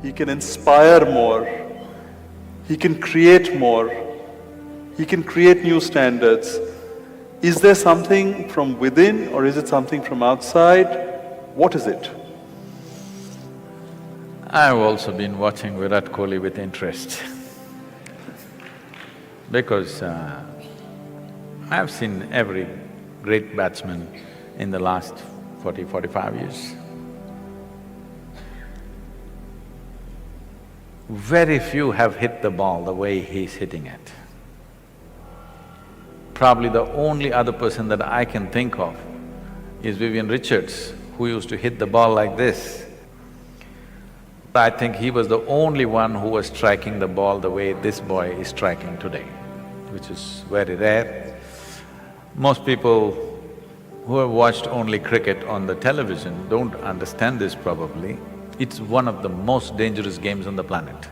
he can inspire more, he can create more, he can create new standards. Is there something from within or is it something from outside? What is it? I've also been watching Virat Kohli with interest because I've seen every great batsman in the last 40–45 years. Very few have hit the ball the way he's hitting it. Probably the only other person that I can think of is Vivian Richards, who used to hit the ball like this. I think he was the only one who was striking the ball the way this boy is striking today, which is very rare. Most people who have watched only cricket on the television don't understand this probably. It's one of the most dangerous games on the planet.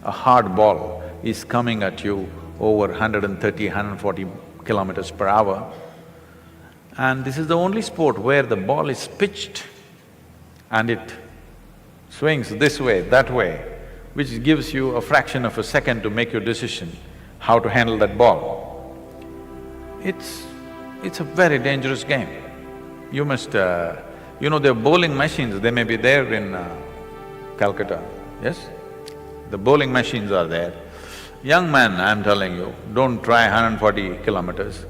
A hard ball is coming at you over 130, 140 kilometers per hour, and this is the only sport where the ball is pitched and it swings this way, that way, which gives you a fraction of a second to make your decision how to handle that ball. It's a very dangerous game. You must… you know, there are bowling machines, they may be there in Calcutta, yes? The bowling machines are there. Young man, I'm telling you, don't try 140 kilometers.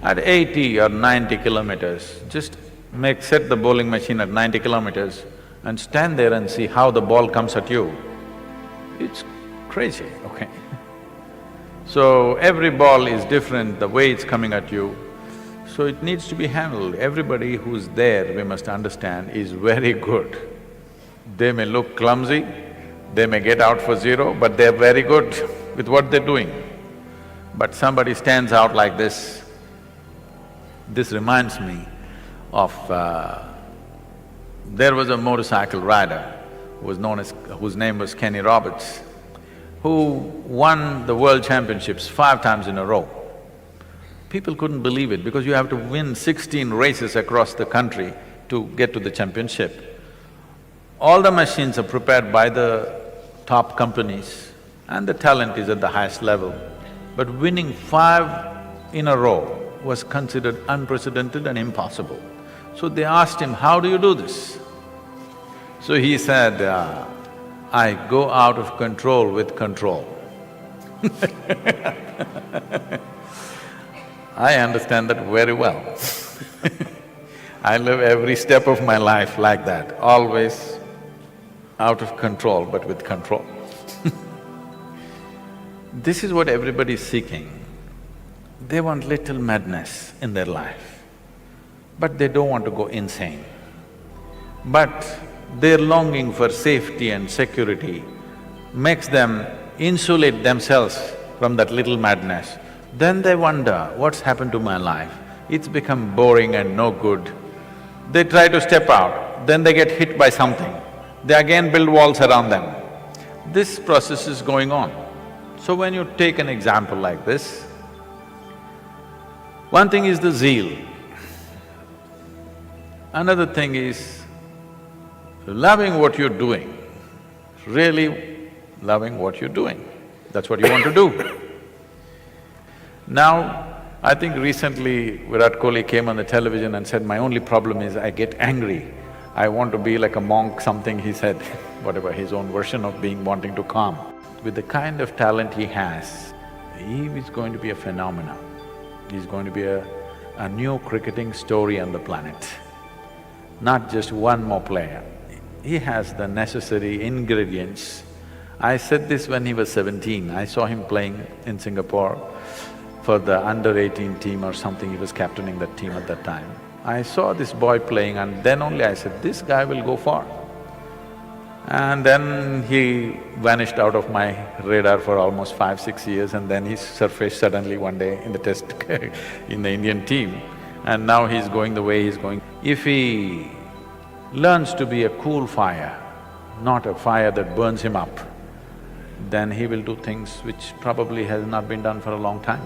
At 80 or 90 kilometers, just set the bowling machine at 90 kilometers and stand there and see how the ball comes at you. It's crazy, okay? So, every ball is different, the way it's coming at you, so it needs to be handled. Everybody who's there, we must understand, is very good. They may look clumsy, they may get out for zero, but they're very good with what they're doing. But somebody stands out like this. This reminds me of… there was a motorcycle rider whose name was Kenny Roberts, who won the world championships 5 times in a row. People couldn't believe it because you have to win 16 races across the country to get to the championship. All the machines are prepared by the top companies and the talent is at the highest level. But winning 5 in a row was considered unprecedented and impossible. So they asked him, how do you do this? So he said, I go out of control with control. I understand that very well. I live every step of my life like that, always out of control but with control. This is what everybody is seeking. They want little madness in their life, but they don't want to go insane. But their longing for safety and security makes them insulate themselves from that little madness. Then they wonder, what's happened to my life? It's become boring and no good. They try to step out, then they get hit by something. They again build walls around them. This process is going on. So when you take an example like this, one thing is the zeal. Another thing is loving what you're doing, really loving what you're doing. That's what you want to do. Now, I think recently Virat Kohli came on the television and said, my only problem is I get angry. I want to be like a monk, something he said, whatever, his own version of wanting to calm. With the kind of talent he has, he is going to be a phenomenon. He's going to be a new cricketing story on the planet, not just one more player. He has the necessary ingredients. I said this when he was 17, I saw him playing in Singapore for the under-18 team or something, he was captaining that team at that time. I saw this boy playing and then only I said, this guy will go far. And then he vanished out of my radar for almost 5–6 years and then he surfaced suddenly one day in the test in the Indian team, and now he's going the way he's going. If he learns to be a cool fire, not a fire that burns him up, then he will do things which probably has not been done for a long time.